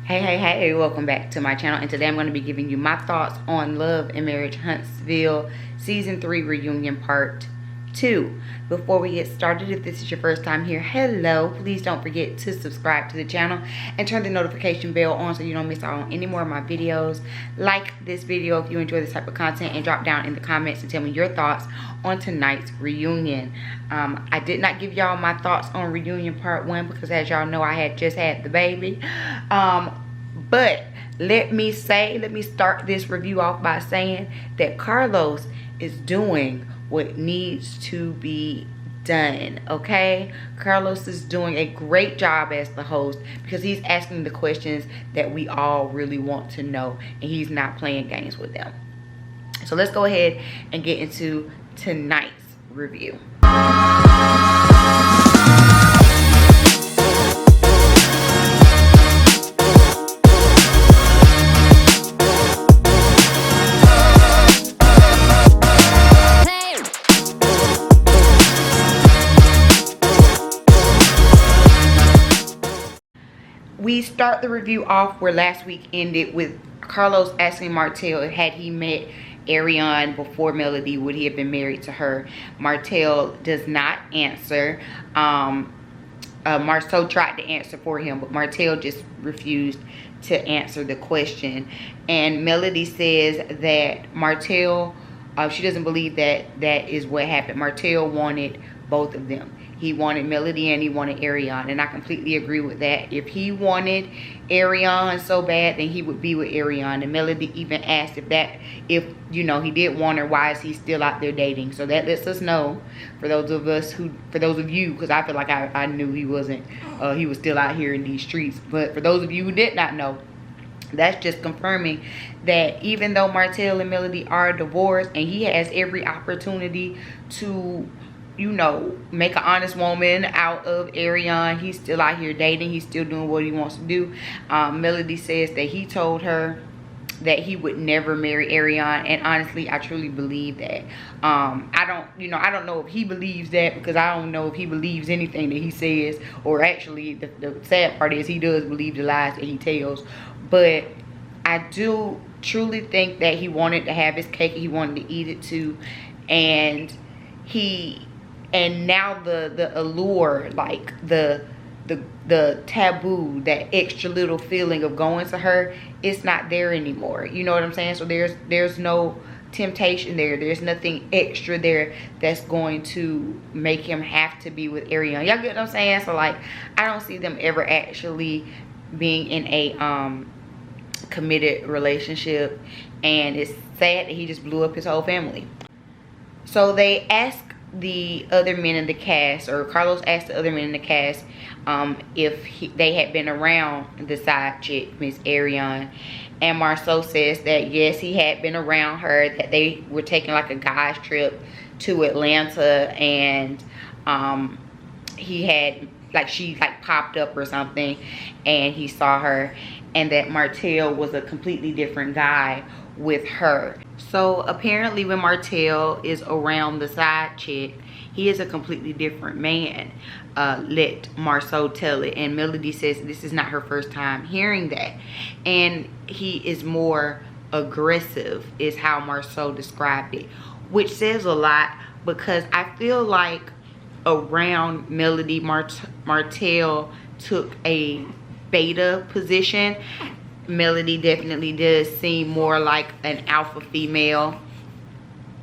Hey, welcome back to my channel, and today I'm going to be giving you my thoughts on Love and Marriage Huntsville Season 3 Reunion Part 2. Before we get started, if this is your first time here, hello, please don't forget to subscribe to the channel and turn the notification bell on so you don't miss out on any more of my videos. Like this video if you enjoy this type of content, and drop down in the comments and tell me your thoughts on tonight's reunion. I did not give y'all my thoughts on Reunion Part 1 because, as y'all know, I had just had the baby. But let me start this review off by saying that Carlos is doing what needs to be done, okay? Carlos is doing a great job as the host because he's asking the questions that we all really want to know, and he's not playing games with them. So let's go ahead and get into tonight's review. We start the review off where last week ended, with Carlos asking Martell, had he met Ariane before Melody, would he have been married to her? Martell does not answer. Marceau tried to answer for him, but Martell just refused to answer the question. And Melody says that Martell, she doesn't believe that that is what happened. Martell wanted both of them. He wanted Melody and he wanted Ariane, and I completely agree with that. If he wanted Ariane so bad, then he would be with Ariane. And Melody even asked if you know, he did want her, why is he still out there dating? So that lets us know, for those of you, because I feel like I knew he wasn't, he was still out here in these streets. But for those of you who did not know, that's just confirming that even though Martell and Melody are divorced, and he has every opportunity to, you know, make an honest woman out of Ariane, he's still out here dating. He's still doing what he wants to do. Melody says that he told her that he would never marry Ariane, and honestly, I truly believe that. I don't know if he believes that, because I don't know if he believes anything that he says, or actually the sad part is he does believe the lies that he tells. But I do truly think that he wanted to have his cake, he wanted to eat it too, and now the allure, like the taboo, that extra little feeling of going to her, it's not there anymore. You know what I'm saying? So there's no temptation there. There's nothing extra there that's going to make him have to be with Ariane. Y'all get what I'm saying? So like, I don't see them ever actually being in a committed relationship, and it's sad that he just blew up his whole family. So they ask the other men in the cast, or Carlos asked the other men in the cast, if they had been around the side chick, Miss Ariane, and Marceau says that yes, he had been around her, that they were taking like a guy's trip to Atlanta, and he had, like, she like popped up or something and he saw her, and that Martell was a completely different guy with her. So apparently when Martell is around the side chick, he is a completely different man. Let Marceau tell it. And Melody says this is not her first time hearing that, and he is more aggressive, is how Marceau described it, which says a lot, because I feel like around Melody, Martell took a beta position. Melody definitely does seem more like an alpha female.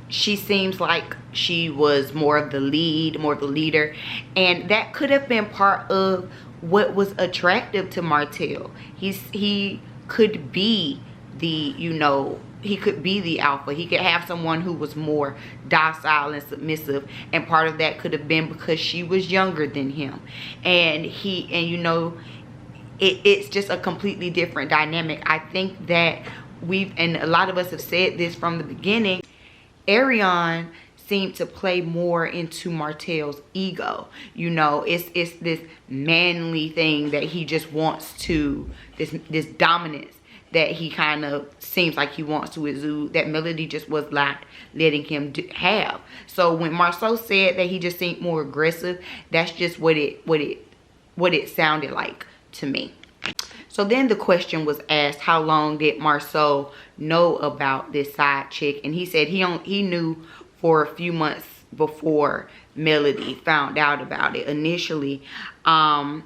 She seems like she was more of the lead, more of the leader, and that could have been part of what was attractive to Martell. He could be the, you know, he could be the alpha. He could have someone who was more docile and submissive, and part of that could have been because she was younger than him, and you know, it's just a completely different dynamic. I think that and a lot of us have said this from the beginning, Ariane seemed to play more into Martell's ego. You know, it's this manly thing that he just wants to, this dominance that he kind of seems like he wants to exude, that Melody just was not letting him have. So when Marceau said that he just seemed more aggressive, that's just what it sounded like to me. So then the question was asked, how long did Marceau know about this side chick? And he said he knew for a few months before Melody found out about it initially. And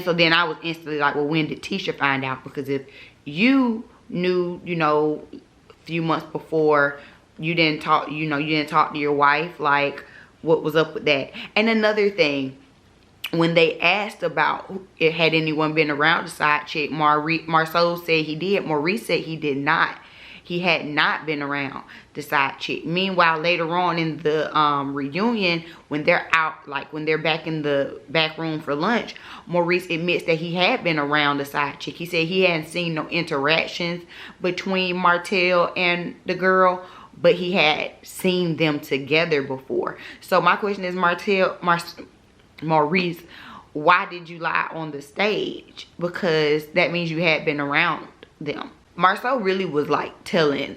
so then I was instantly like, well, when did Tisha find out? Because if you knew, you know, a few months before, you didn't talk to your wife, like, what was up with that? And another thing, when they asked about it, had anyone been around the side chick, Marceau said he did. Maurice said he did not. He had not been around the side chick. Meanwhile, later on in the reunion, when they're out, like when they're back in the back room for lunch, Maurice admits that he had been around the side chick. He said he hadn't seen no interactions between Martell and the girl, but he had seen them together before. So my question is, Maurice, why did you lie on the stage? Because that means you had been around them. Marceau really was like telling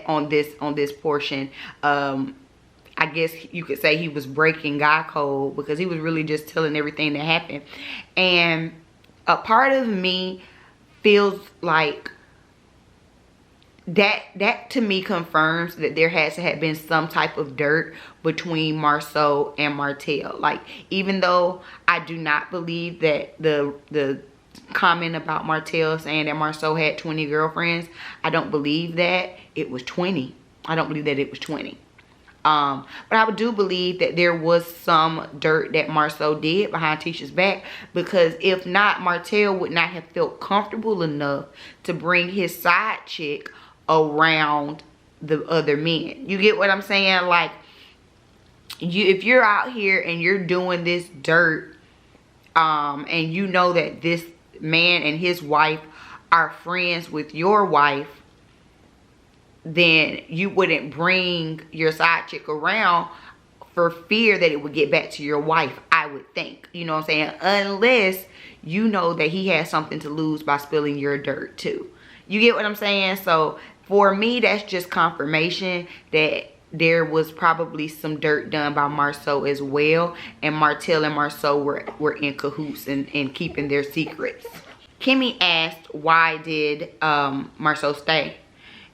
on this portion. I guess you could say he was breaking guy code, because he was really just telling everything that happened. And a part of me feels like that to me confirms that there has to have been some type of dirt between Marceau and Martell. Like, even though I do not believe that the comment about Martell saying that Marceau had 20 girlfriends, I don't believe that it was 20. I don't believe that it was 20. But I do believe that there was some dirt that Marceau did behind Tisha's back, because if not, Martell would not have felt comfortable enough to bring his side chick around the other men. You get what I'm saying? Like, if you're out here and you're doing this dirt, and you know that this man and his wife are friends with your wife, then you wouldn't bring your side chick around for fear that it would get back to your wife, I would think. You know what I'm saying? Unless you know that he has something to lose by spilling your dirt too. You get what I'm saying? So for me, that's just confirmation that there was probably some dirt done by Marceau as well, and Martell and Marceau were in cahoots and keeping their secrets. Kimmy asked, why did Marceau stay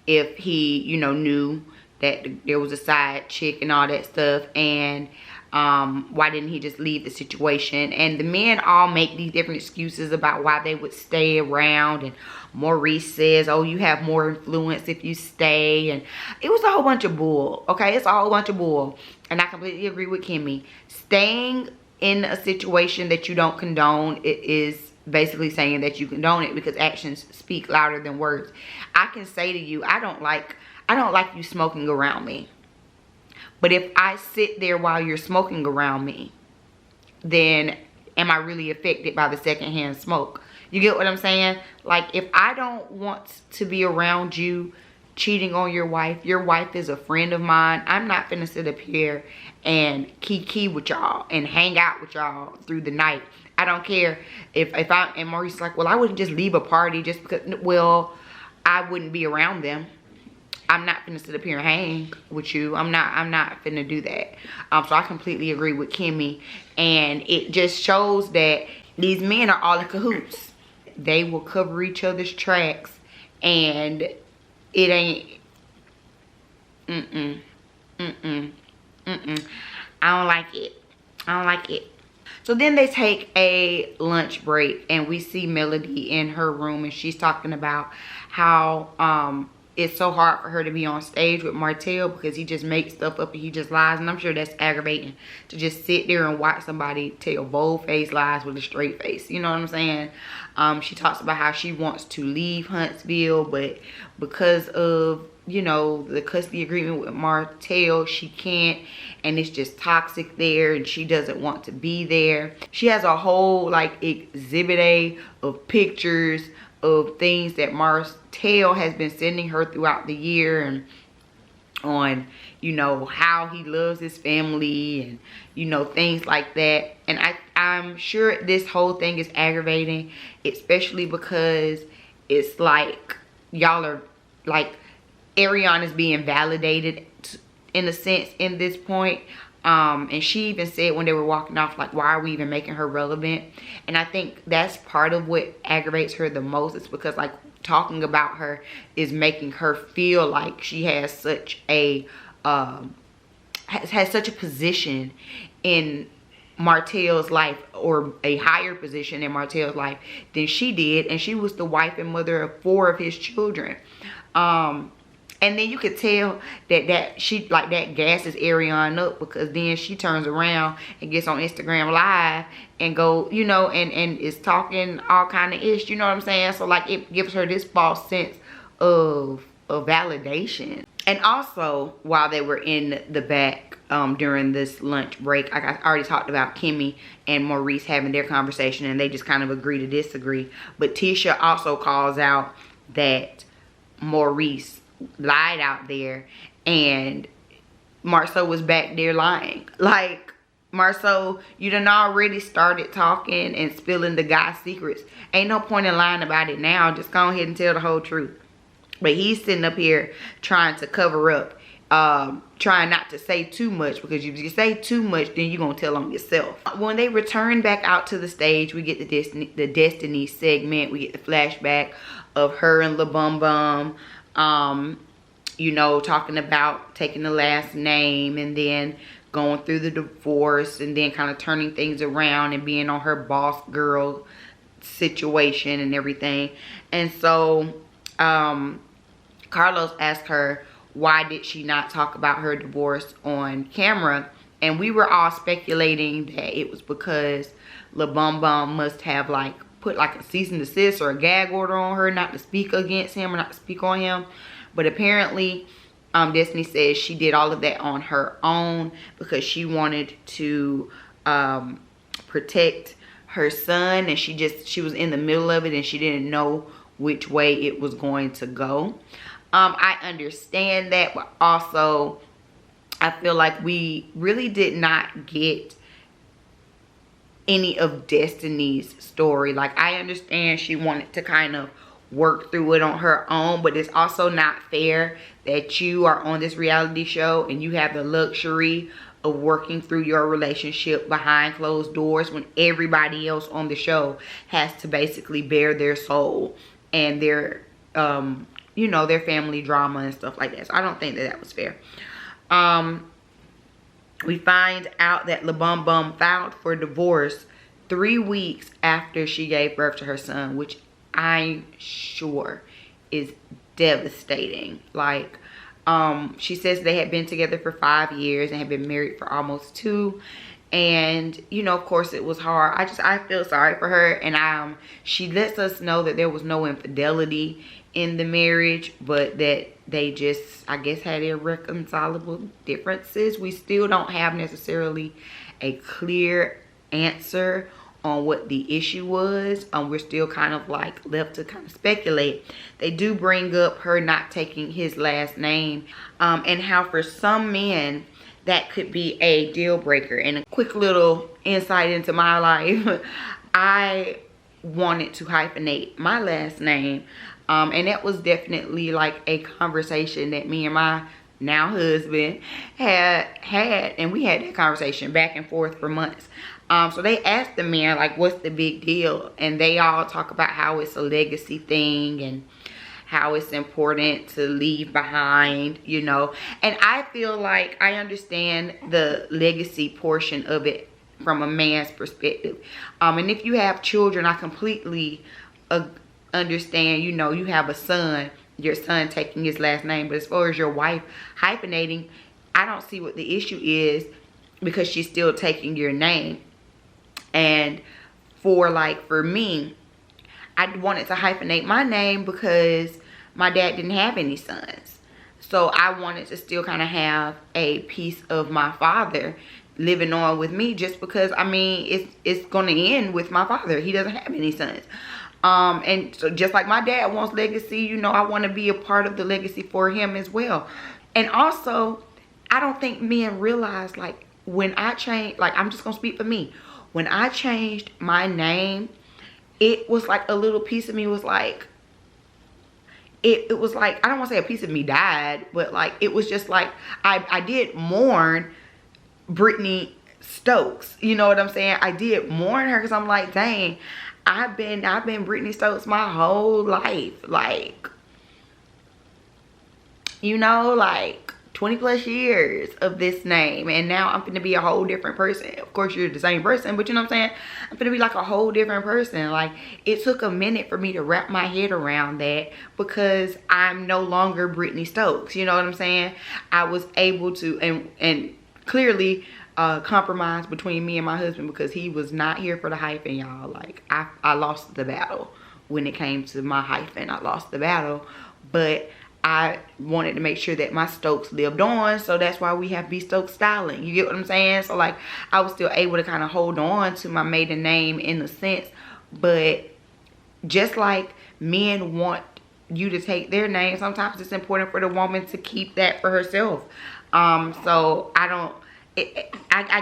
if he, you know, knew that there was a side chick and all that stuff, and why didn't he just leave the situation? And the men all make these different excuses about why they would stay around, and Maurice says, oh, you have more influence if you stay, and it was a whole bunch of bull. Okay, it's a whole bunch of bull. And I completely agree with Kimmy. Staying in a situation that you don't condone, it is basically saying that you condone it, because actions speak louder than words. I can say to you, I don't like you smoking around me. But if I sit there while you're smoking around me, then am I really affected by the secondhand smoke? You get what I'm saying? Like, if I don't want to be around you cheating on your wife is a friend of mine, I'm not finna sit up here and kiki with y'all and hang out with y'all through the night. I don't care if and Maurice's like, well, I wouldn't just leave a party just because, well, I wouldn't be around them. I'm not finna sit up here and hang with you. I'm not finna do that. So I completely agree with Kimmy. And it just shows that these men are all in cahoots. They will cover each other's tracks, and it ain't, I don't like it. I don't like it. So then they take a lunch break, and we see Melody in her room, and she's talking about how it's so hard for her to be on stage with Martell, because he just makes stuff up and he just lies. And I'm sure that's aggravating to just sit there and watch somebody tell bold-faced lies with a straight face. You know what I'm saying? She talks about how she wants to leave Huntsville, but because of, you know, the custody agreement with Martell, she can't, and it's just toxic there, and she doesn't want to be there. She has a whole like exhibit A of pictures of things that Martell has been sending her throughout the year, and on, you know, how he loves his family, and, you know, things like that. And I'm sure this whole thing is aggravating, especially because it's like y'all are like, Ariana is being validated in a sense in this point. And she even said when they were walking off, like, why are we even making her relevant? And I think that's part of what aggravates her the most. It's because, like, talking about her is making her feel like she has such a has such a position in Martell's life, or a higher position in Martell's life than she did, and she was the wife and mother of 4 of his children. And then you could tell that she, like, that gasses Ariane up, because then she turns around and gets on Instagram Live and go, you know, and is talking all kind of ish, you know what I'm saying? So, like, it gives her this false sense of validation. And also, while they were in the back during this lunch break, like I already talked about Kimmy and Maurice having their conversation, and they just kind of agree to disagree. But Tisha also calls out that Maurice lied out there, and Marceau was back there lying. Like, Marceau, you done already started talking and spilling the guy's secrets. Ain't no point in lying about it now. Just go ahead and tell the whole truth. But he's sitting up here trying to cover up, trying not to say too much, because if you say too much, then you're going to tell on yourself. When they return back out to the stage, we get the Destiny segment. We get the flashback of her and La Bum Bum, you know, talking about taking the last name, and then going through the divorce, and then kind of turning things around and being on her boss girl situation and everything. And so Carlos asked her, why did she not talk about her divorce on camera? And we were all speculating that it was because La Bum Bum must have, like, put like a cease and desist or a gag order on her not to speak against him or not to speak on him. But apparently Destiny says she did all of that on her own because she wanted to protect her son, and she was in the middle of it and she didn't know which way it was going to go. I understand that, but also I feel like we really did not get any of Destiny's story. Like, I understand she wanted to kind of work through it on her own, but it's also not fair that you are on this reality show and you have the luxury of working through your relationship behind closed doors when everybody else on the show has to basically bare their soul and their you know, their family drama and stuff like that. So I don't think that was fair. We find out that La Bum Bum filed for divorce 3 weeks after she gave birth to her son, which I'm sure is devastating. Like, she says they had been together for 5 years and had been married for almost 2. And, you know, of course it was hard. I feel sorry for her. And she lets us know that there was no infidelity in the marriage, but that they just, I guess, had irreconcilable differences. We still don't have necessarily a clear answer on what the issue was. We're still kind of like left to kind of speculate. They do bring up her not taking his last name, and how for some men that could be a deal breaker. And a quick little insight into my life, I wanted to hyphenate my last name, and that was definitely like a conversation that me and my now husband had, and we had that conversation back and forth for months. So they asked the men, like, what's the big deal? And they all talk about how it's a legacy thing and how it's important to leave behind, you know. And I feel like I understand the legacy portion of it from a man's perspective. And if you have children, I completely understand, you know, you have a son, your son taking his last name. But as far as your wife hyphenating, I don't see what the issue is, because she's still taking your name. And for me, I wanted to hyphenate my name because my dad didn't have any sons. So I wanted to still kind of have a piece of my father living on with me, just because, I mean, it's going to end with my father. He doesn't have any sons. And so just like my dad wants legacy, you know, I want to be a part of the legacy for him as well. And also, I don't think men realize, like, when I changed, like, I'm just going to speak for me. When I changed my name, it was like a little piece of me was like, it was like, I don't want to say a piece of me died, but like, it was just like, I did mourn, Brittany Stokes. You know what I'm saying? I did mourn her because I'm like, dang, I've been Brittany Stokes my whole life. Like, you know, like 20 plus years of this name, and now I'm gonna be a whole different person. Of course you're the same person, but you know what I'm saying, I'm gonna be like a whole different person. Like, it took a minute for me to wrap my head around that, because I'm no longer Brittany Stokes. You know what I'm saying? I was able to and clearly compromise between me and my husband, because he was not here for the hyphen, y'all. Like, I lost the battle when it came to my hyphen. I lost the battle, but I wanted to make sure that my Stokes lived on, so that's why we have B Stokes styling. You get what I'm saying? So like, I was still able to kind of hold on to my maiden name in a sense, but just like men want you to take their name, sometimes it's important for the woman to keep that for herself. So I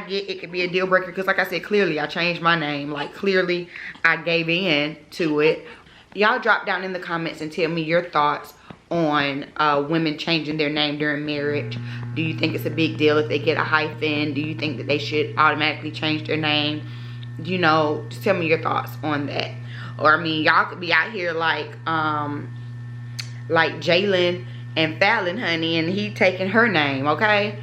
get it could be a deal breaker, because like I said, clearly I changed my name. Like, clearly I gave in to it. Y'all drop down in the comments and tell me your thoughts on women changing their name during marriage. Do you think it's a big deal if they get a hyphen? Do you think that they should automatically change their name? You know, just tell me your thoughts on that. Or, I mean, y'all could be out here like Jalen and Fallon, honey, and he taking her name, okay?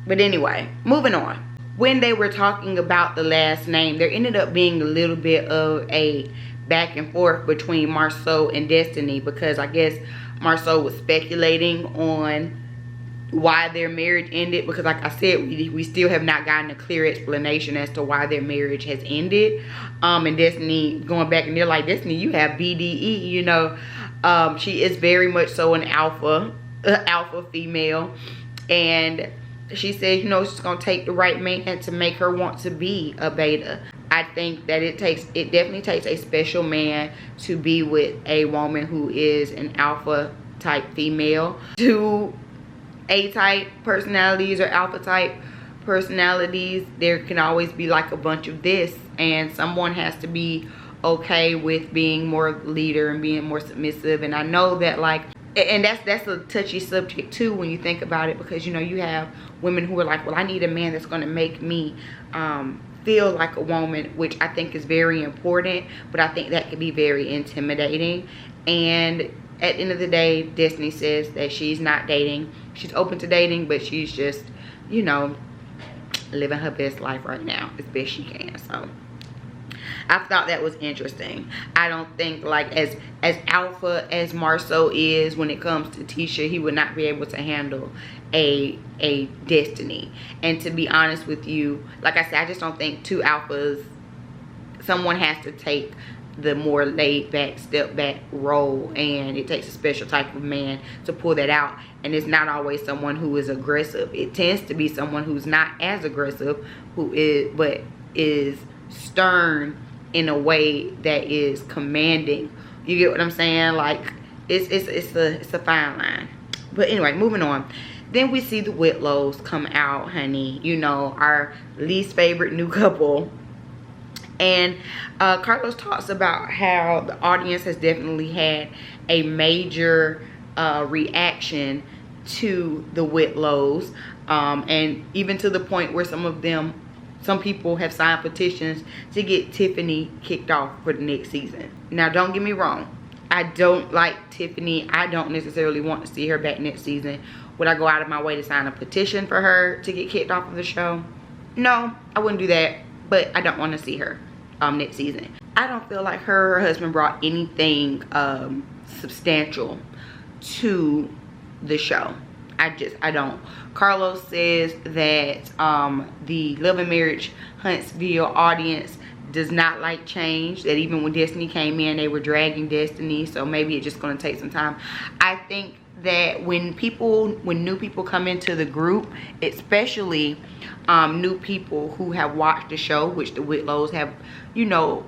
But anyway, moving on. When they were talking about the last name, there ended up being a little bit of a back and forth between Marceau and Destiny, because I guess Marceau was speculating on why their marriage ended, because like I said, we still have not gotten a clear explanation as to why their marriage has ended. And Destiny going back, and they're like, Destiny, you have BDE, you know. She is very much so an alpha female, and she said, you know, she's gonna take the right man to make her want to be a beta. I think that it definitely takes a special man to be with a woman who is an alpha type female. To A-type personalities or alpha type personalities, there can always be like a bunch of this, and someone has to be okay with being more leader and being more submissive. And I know that, like, and that's a touchy subject too when you think about it, because you know, you have women who are like, well, I need a man that's going to make me feel like a woman, which I think is very important, but I think that can be very intimidating. And at the end of the day, Destiny says that she's not dating. She's open to dating, but she's just, you know, living her best life right now as best she can. So I thought that was interesting. I don't think, like, as alpha as Marceau is when it comes to Tisha, he would not be able to handle a Destiny. And to be honest with you, like I said, I just don't think two alphas, someone has to take the more laid back, step back role, and it takes a special type of man to pull that out. And it's not always someone who is aggressive. It tends to be someone who's not as aggressive, but is stern in a way that is commanding. You get what I'm saying? Like, it's a fine line. But anyway, moving on. Then we see the Whitlows come out, honey. You know, our least favorite new couple. And Carlos talks about how the audience has definitely had a major reaction to the Whitlows. And even to the point where some people have signed petitions to get Tiffany kicked off for the next season. Now, don't get me wrong. I don't like Tiffany. I don't necessarily want to see her back next season. Would I go out of my way to sign a petition for her to get kicked off of the show? No, I wouldn't do that. But I don't want to see her next season. I don't feel like her husband brought anything substantial to the show. I don't. Carlos says that the Love and Marriage Huntsville audience does not like change, that even when Destiny came in, they were dragging Destiny, so maybe it's just going to take some time. I think that when new people come into the group, especially new people who have watched the show, which the Whitlows have, you know,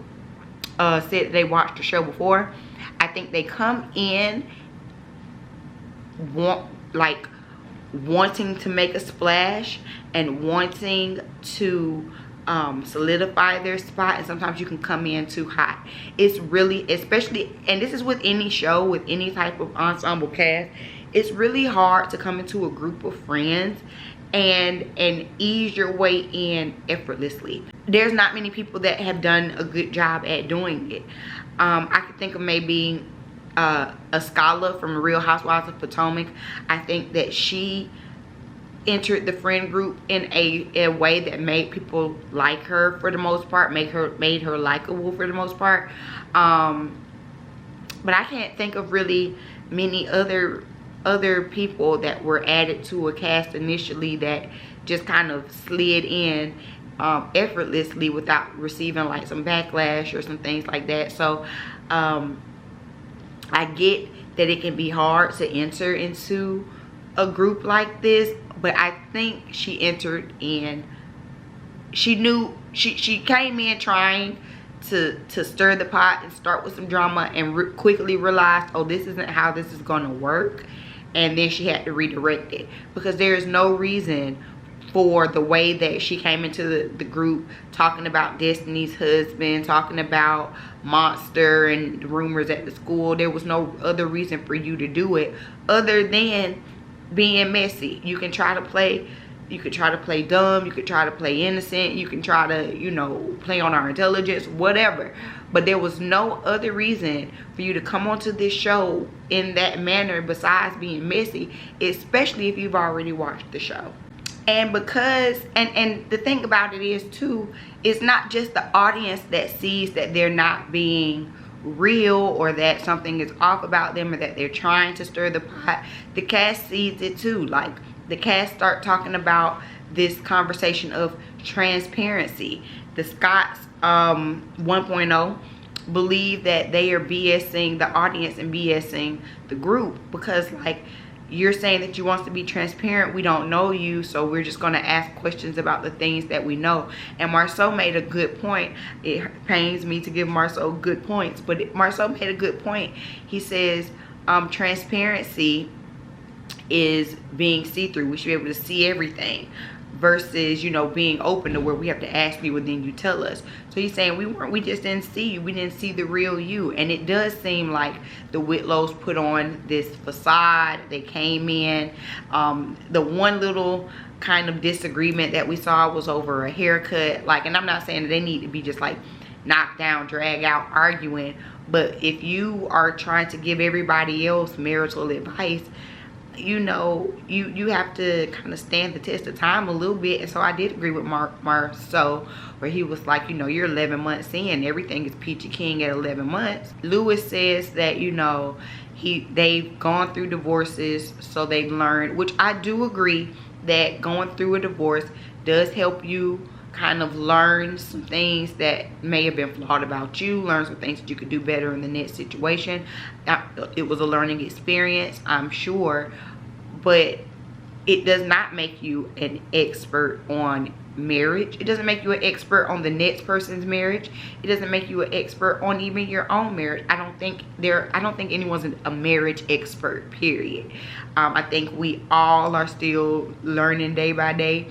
said they watched the show before, I think they come in wanting to make a splash and wanting to solidify their spot, and sometimes you can come in too hot. It's really, especially, and this is with any show, with any type of ensemble cast, it's really hard to come into a group of friends and ease your way in effortlessly. There's not many people that have done a good job at doing it. I could think of maybe a scholar from Real Housewives of Potomac. I think that she entered the friend group in a way that made people like her for the most part, made her likable for the most part. But I can't think of really many other people that were added to a cast initially that just kind of slid in effortlessly without receiving like some backlash or some things like that. So I get that it can be hard to enter into a group like this, but I think she entered in, she knew, she came in trying to stir the pot and start with some drama, and quickly realized, oh, this isn't how this is gonna work. And then she had to redirect it, because there is no reason for the way that she came into the group, talking about Destiny's husband, talking about Monster and the rumors at the school. There was no other reason for you to do it other than being messy. You can try to play dumb, you could try to play innocent, you can try to, you know, play on our intelligence, whatever. But there was no other reason for you to come onto this show in that manner besides being messy, especially if you've already watched the show. And because, and the thing about it is too, it's not just the audience that sees that they're not being real, or that something is off about them, or that they're trying to stir the pot. The cast sees it too. Like, the cast start talking about this conversation of transparency. The Scotts 1.0 believe that they are BSing the audience and BSing the group, because like, you're saying that you want to be transparent. We don't know you, so we're just going to ask questions about the things that we know. And Marceau made a good point. It pains me to give Marceau good points, but Marceau made a good point. He says transparency is being see-through. We should be able to see everything, versus, you know, being open to where we have to ask you and then you tell us. So he's saying we just didn't see you. We didn't see the real you. And it does seem like the Whitlows put on this facade. They came in. The one little kind of disagreement that we saw was over a haircut. Like, and I'm not saying that they need to be just like knocked down, drag out, arguing. But if you are trying to give everybody else marital advice, you know, you have to kind of stand the test of time a little bit. And so I did agree with Marceau, where he was like, you know, you're 11 months in, everything is peachy king at 11 months. Lewis says that, you know, they've gone through divorces, so they've learned, which I do agree that going through a divorce does help you kind of learn some things that may have been flawed about you, learn some things that you could do better in the next situation. It was a learning experience, I'm sure, but it does not make you an expert on marriage. It doesn't make you an expert on the next person's marriage. It doesn't make you an expert on even your own marriage. I don't think anyone's a marriage expert, period. I think we all are still learning day by day.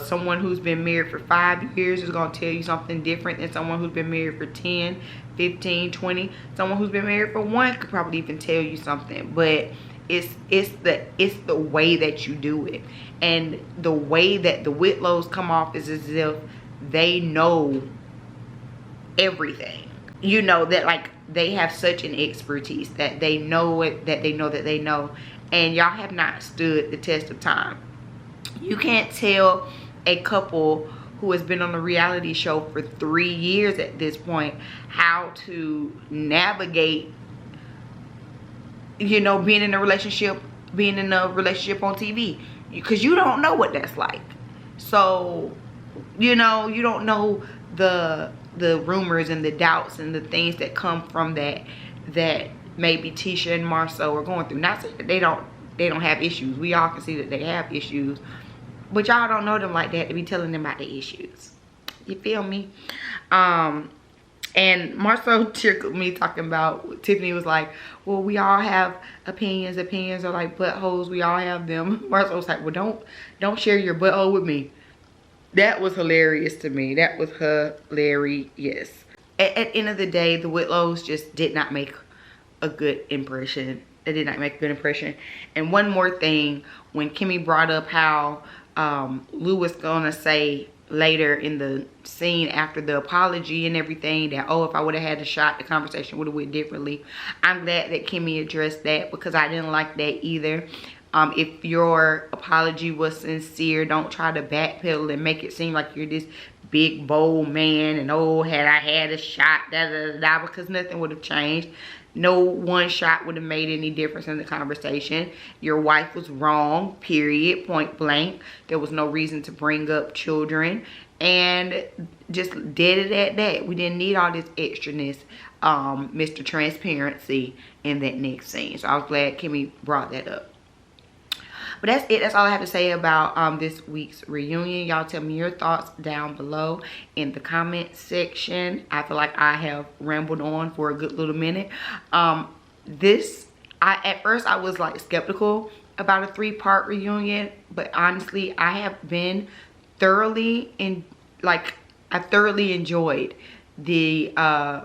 Someone who's been married for 5 years is going to tell you something different than someone who's been married for 10, 15, 20. Someone who's been married for 1 could probably even tell you something. But it's the way that you do it. And the way that the Whitlows come off is as if they know everything. You know, that like they have such an expertise that they know it, that they know that they know. And y'all have not stood the test of time. You can't tell a couple who has been on a reality show for 3 years at this point how to navigate, you know, being in a relationship on TV, because you don't know what that's like. So, you know, you don't know the rumors and the doubts and the things that come from that maybe Tisha and Marceau are going through. Not saying that they don't have issues. We all can see that they have issues, but y'all don't know them like that to be telling them about the issues. You feel me? And Marceau tickled me talking about, Tiffany was like, well, we all have opinions. Opinions are like buttholes. We all have them. Marceau was like, well, don't share your butthole with me. That was hilarious to me. That was hilarious. At the end of the day, the Whitlows just did not make a good impression. They did not make a good impression. And one more thing, when Kimmy brought up how Lou was gonna say later in the scene after the apology and everything that, oh, if I would have had a shot, the conversation would have went differently. I'm glad that Kimmy addressed that, because I didn't like that either. If your apology was sincere, don't try to backpedal and make it seem like you're this big bold man and, oh, had I had a shot, da da da da, because nothing would have changed. No one shot would have made any difference in the conversation. Your wife was wrong, period, point blank. There was no reason to bring up children, and just did it at that. We didn't need all this extraness, Mr. Transparency, in that next scene. So I was glad Kimmy brought that up. But that's it. That's all I have to say about this week's reunion. Y'all tell me your thoughts down below in the comment section. I feel like I have rambled on for a good little minute. At first I was like skeptical about a 3-part reunion, but honestly I have been thoroughly I thoroughly enjoyed the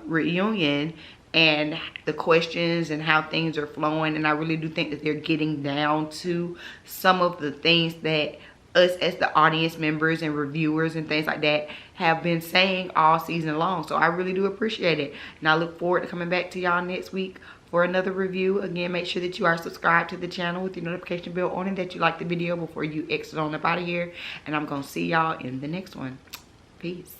reunion and the questions and how things are flowing. And I really do think that they're getting down to some of the things that us as the audience members and reviewers and things like that have been saying all season long. So I really do appreciate it. And I look forward to coming back to y'all next week for another review. Again, make sure that you are subscribed to the channel with your notification bell on and that you like the video before you exit on up out of here. And I'm going to see y'all in the next one. Peace.